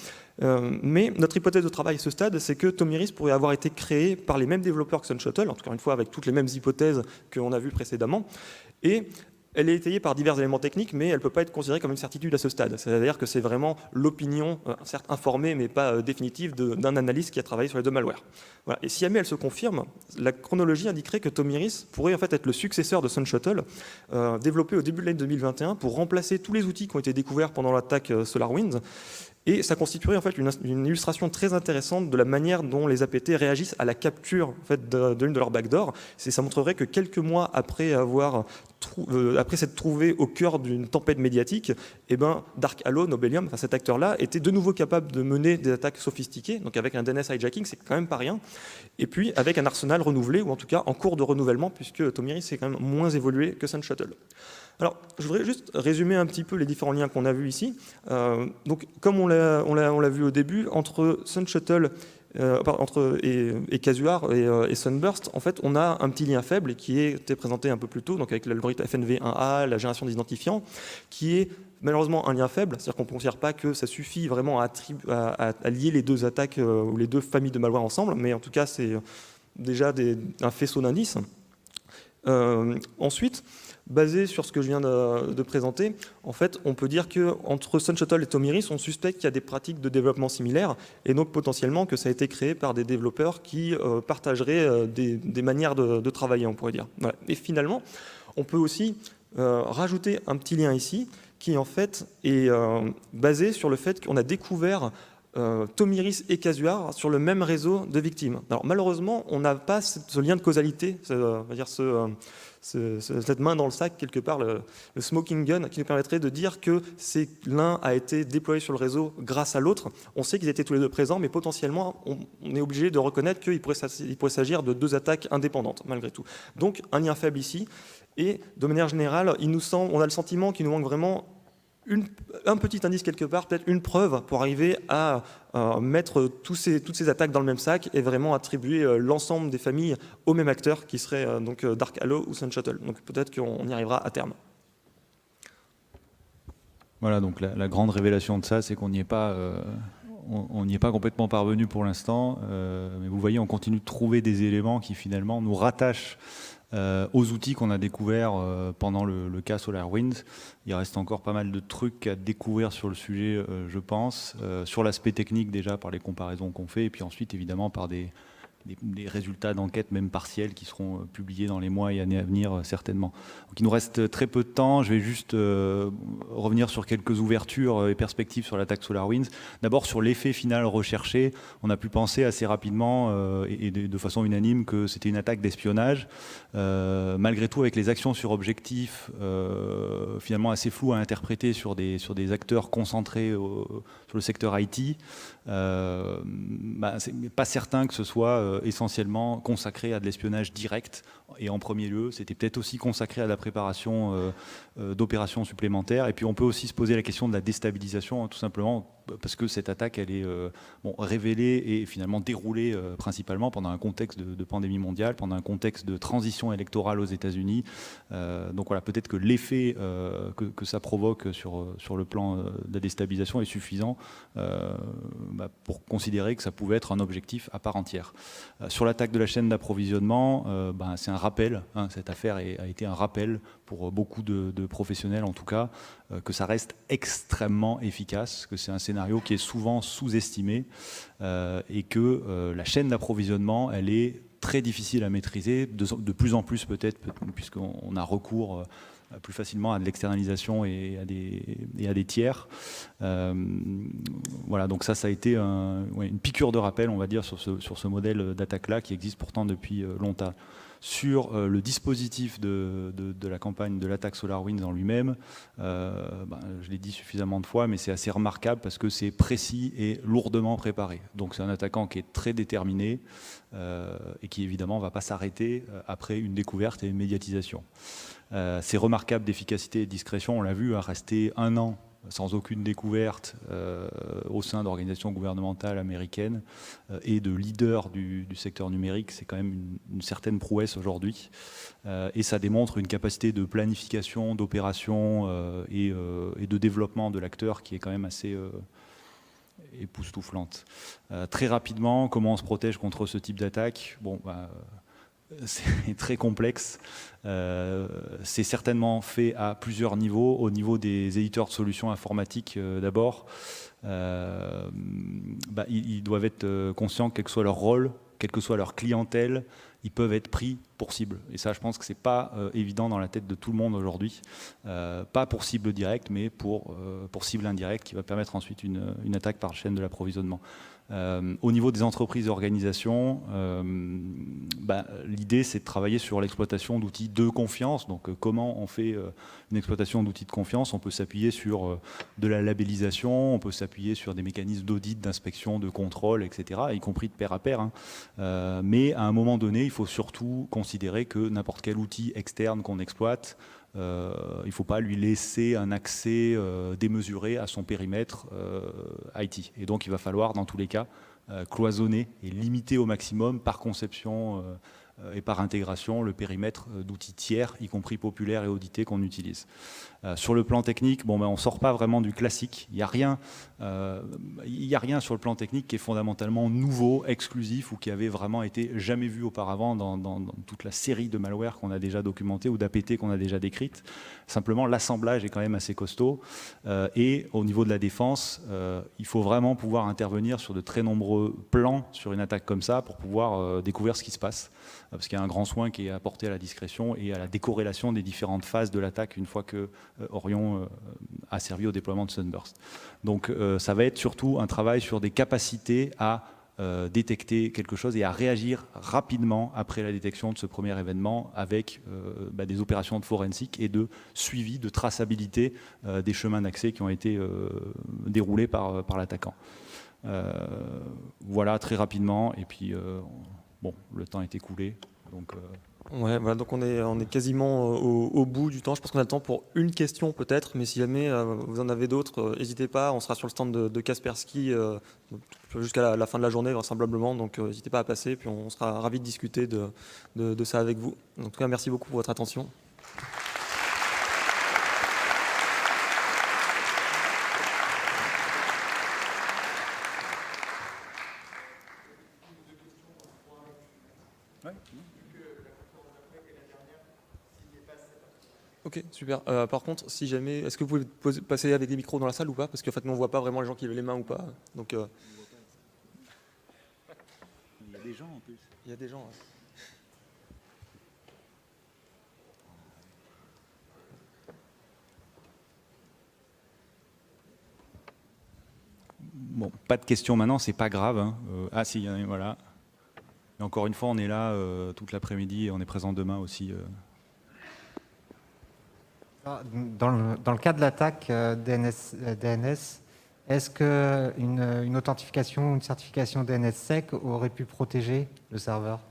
Mais notre hypothèse de travail à ce stade, c'est que Tomiris pourrait avoir été créé par les mêmes développeurs que Sun Shuttle, en tout cas une fois avec toutes les mêmes hypothèses qu'on a vues précédemment. Et elle est étayée par divers éléments techniques, mais elle ne peut pas être considérée comme une certitude à ce stade. C'est-à-dire que c'est vraiment l'opinion, certes informée, mais pas définitive, d'un analyste qui a travaillé sur les deux malwares. Voilà. Et si jamais elle se confirme, la chronologie indiquerait que Tomiris pourrait en fait être le successeur de Sun Shuttle, développé au début de l'année 2021 pour remplacer tous les outils qui ont été découverts pendant l'attaque SolarWinds. Et ça constituerait en fait une illustration très intéressante de la manière dont les APT réagissent à la capture en fait, de l'une de leurs backdoors. Ça montrerait que quelques mois après s'être trouvé au cœur d'une tempête médiatique, Dark Halo, Nobelium, cet acteur-là, était de nouveau capable de mener des attaques sophistiquées, donc avec un DNS hijacking, c'est quand même pas rien, et puis avec un arsenal renouvelé, ou en tout cas en cours de renouvellement, puisque Tomiris est quand même moins évolué que Sun Shuttle. Alors, je voudrais juste résumer un petit peu les différents liens qu'on a vus ici. Donc, comme on l'a vu au début, entre Sun Shuttle et Quasar et Sunburst, en fait, on a un petit lien faible qui été présenté un peu plus tôt, donc avec l'algorithme FNV1A, la génération d'identifiants, qui est malheureusement un lien faible, c'est-à-dire qu'on ne considère pas que ça suffit vraiment à lier les deux attaques ou les deux familles de malware ensemble, mais en tout cas, c'est déjà un faisceau d'indices. Ensuite, basé sur ce que je viens de présenter, en fait, on peut dire qu'entre Sun Shuttle et Tomiris, on suspecte qu'il y a des pratiques de développement similaires et donc potentiellement que ça a été créé par des développeurs qui partageraient des manières de travailler, on pourrait dire. Voilà. Et finalement, on peut aussi rajouter un petit lien ici qui, en fait, est basé sur le fait qu'on a découvert Tomiris et Casuar sur le même réseau de victimes. Alors malheureusement, on n'a pas ce lien de causalité, on va dire cette main dans le sac, quelque part, le smoking gun, qui nous permettrait de dire que l'un a été déployé sur le réseau grâce à l'autre. On sait qu'ils étaient tous les deux présents, mais potentiellement, on est obligé de reconnaître qu'il pourrait s'agir de deux attaques indépendantes, malgré tout. Donc, un lien faible ici. Et de manière générale, on a le sentiment qu'il nous manque vraiment un petit indice quelque part, peut-être une preuve pour arriver à mettre toutes ces attaques dans le même sac et vraiment attribuer l'ensemble des familles au même acteur qui serait donc Dark Halo ou Sun Shuttle. Donc peut-être qu'on y arrivera à terme. Voilà, donc la grande révélation de ça, c'est qu'on n'y est pas... on n'y est pas complètement parvenu pour l'instant, mais vous voyez, on continue de trouver des éléments qui finalement nous rattachent aux outils qu'on a découverts pendant le cas SolarWinds. Il reste encore pas mal de trucs à découvrir sur le sujet, je pense, sur l'aspect technique déjà par les comparaisons qu'on fait, et puis ensuite évidemment par des résultats d'enquête, même partiels, qui seront publiés dans les mois et années à venir, certainement. Donc, il nous reste très peu de temps. Je vais juste revenir sur quelques ouvertures et perspectives sur l'attaque SolarWinds. D'abord, sur l'effet final recherché, on a pu penser assez rapidement et de façon unanime que c'était une attaque d'espionnage. Malgré tout, avec les actions sur objectif finalement assez floues à interpréter sur des acteurs concentrés sur le secteur IT, c'est pas certain que ce soit essentiellement consacré à de l'espionnage direct, et en premier lieu, c'était peut-être aussi consacré à la préparation d'opérations supplémentaires. Et puis on peut aussi se poser la question de la déstabilisation, hein, tout simplement parce que cette attaque, elle est révélée et finalement déroulée principalement pendant un contexte de pandémie mondiale, pendant un contexte de transition électorale aux États-Unis. Donc voilà, peut-être que l'effet que ça provoque sur le plan de la déstabilisation est suffisant pour considérer que ça pouvait être un objectif à part entière. Sur l'attaque de la chaîne d'approvisionnement, c'est un rappel, hein, cette affaire a été un rappel pour beaucoup de professionnels en tout cas, que ça reste extrêmement efficace, que c'est un scénario qui est souvent sous-estimé et que la chaîne d'approvisionnement, elle est très difficile à maîtriser, de plus en plus peut-être, puisqu'on a recours plus facilement à de l'externalisation et à des tiers. Voilà, donc ça a été une piqûre de rappel, on va dire, sur ce modèle d'attaque-là, qui existe pourtant depuis longtemps. Sur le dispositif de la campagne de l'attaque SolarWinds en lui-même, je l'ai dit suffisamment de fois, mais c'est assez remarquable parce que c'est précis et lourdement préparé. Donc c'est un attaquant qui est très déterminé et qui évidemment ne va pas s'arrêter après une découverte et une médiatisation. C'est remarquable d'efficacité et de discrétion, on l'a vu, à rester 1 an sans aucune découverte au sein d'organisations gouvernementales américaines et de leaders du secteur numérique. C'est quand même une certaine prouesse aujourd'hui. Et ça démontre une capacité de planification, d'opération et de développement de l'acteur qui est quand même assez époustouflante. Très rapidement, comment on se protège contre ce type d'attaque ? C'est très complexe. C'est certainement fait à plusieurs niveaux. Au niveau des éditeurs de solutions informatiques d'abord, ils doivent être conscients, quel que soit leur rôle, quelle que soit leur clientèle, ils peuvent être pris pour cible. Et ça, je pense que ce n'est pas évident dans la tête de tout le monde aujourd'hui. Pas pour cible directe, mais pour cible indirecte, qui va permettre ensuite une attaque par chaîne de l'approvisionnement. Au niveau des entreprises et organisations, l'idée c'est de travailler sur l'exploitation d'outils de confiance. Donc comment on fait une exploitation d'outils de confiance? On peut s'appuyer sur de la labellisation, on peut s'appuyer sur des mécanismes d'audit, d'inspection, de contrôle, etc., y compris de pair à pair. Mais à un moment donné, il faut surtout considérer que n'importe quel outil externe qu'on exploite, il ne faut pas lui laisser un accès démesuré à son périmètre IT. Et donc il va falloir dans tous les cas cloisonner et limiter au maximum par conception et par intégration le périmètre d'outils tiers, y compris populaires et audités, qu'on utilise. Sur le plan technique, on ne sort pas vraiment du classique. Il n'y a rien sur le plan technique qui est fondamentalement nouveau, exclusif ou qui avait vraiment été jamais vu auparavant dans toute la série de malware qu'on a déjà documenté ou d'APT qu'on a déjà décrite. Simplement, l'assemblage est quand même assez costaud. Et au niveau de la défense, il faut vraiment pouvoir intervenir sur de très nombreux plans sur une attaque comme ça pour pouvoir découvrir ce qui se passe. parce qu'il y a un grand soin qui est apporté à la discrétion et à la décorrélation des différentes phases de l'attaque une fois que Orion a servi au déploiement de Sunburst. Donc ça va être surtout un travail sur des capacités à détecter quelque chose et à réagir rapidement après la détection de ce premier événement avec des opérations de forensique et de suivi, de traçabilité des chemins d'accès qui ont été déroulés par l'attaquant. Voilà, très rapidement, et puis bon, le temps est écoulé, donc... Ouais, voilà, donc on est quasiment au bout du temps. Je pense qu'on a le temps pour une question peut-être, mais si jamais vous en avez d'autres, n'hésitez pas. On sera sur le stand de Kaspersky jusqu'à la fin de la journée vraisemblablement, donc n'hésitez pas à passer, puis on sera ravis de discuter de ça avec vous. En tout cas, merci beaucoup pour votre attention. Ok, super. Par contre, si jamais, est-ce que vous pouvez passer avec des micros dans la salle ou pas? Parce qu'en fait, nous, on ne voit pas vraiment les gens qui lèvent les mains ou pas. Donc, il y a des gens en plus. Il y a des gens. Ouais. Bon, pas de questions maintenant, c'est pas grave. Hein. Ah si, voilà. Et encore une fois, on est là toute l'après-midi et on est présent demain aussi. Dans le cas de l'attaque DNS, est-ce qu'une authentification ou une certification DNSSEC aurait pu protéger le serveur?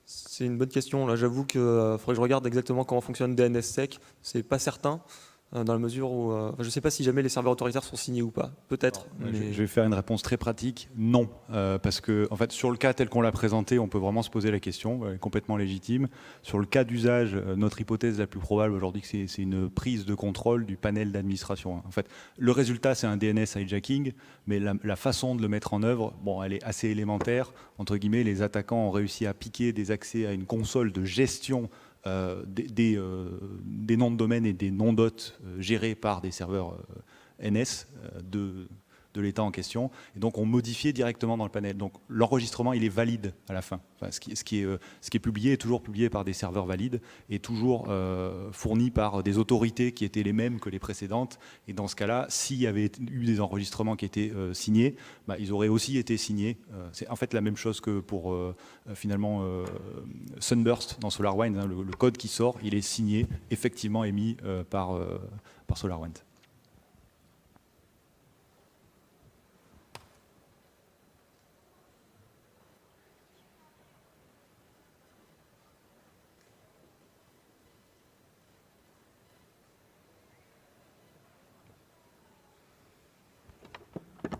C'est une bonne question. Là, j'avoue qu'il faudrait que je regarde exactement comment fonctionne DNSSEC. C'est pas certain. Dans la mesure où... je ne sais pas si jamais les serveurs autoritaires sont signés ou pas. Peut-être. Mais... Je vais faire une réponse très pratique. Non. Parce que, en fait, sur le cas tel qu'on l'a présenté, on peut vraiment se poser la question, complètement légitime. Sur le cas d'usage, notre hypothèse la plus probable aujourd'hui, c'est une prise de contrôle du panel d'administration. En fait, le résultat, c'est un DNS hijacking, mais la façon de le mettre en œuvre, bon, elle est assez élémentaire. Entre guillemets, les attaquants ont réussi à piquer des accès à une console de gestion des noms de domaine et des noms d'hôtes gérés par des serveurs NS de l'État en question. Et donc, on modifiait directement dans le panel. Donc, l'enregistrement, il est valide à la fin. Enfin, ce qui est publié est toujours publié par des serveurs valides et toujours fourni par des autorités qui étaient les mêmes que les précédentes. Et dans ce cas-là, s'il y avait eu des enregistrements qui étaient signés, ils auraient aussi été signés. C'est en fait la même chose que pour finalement Sunburst dans SolarWinds. Hein, le code qui sort, il est signé, effectivement émis par SolarWinds.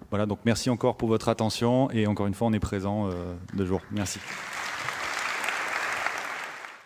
Voilà, donc merci encore pour votre attention et encore une fois, on est présent 2 jours. Merci.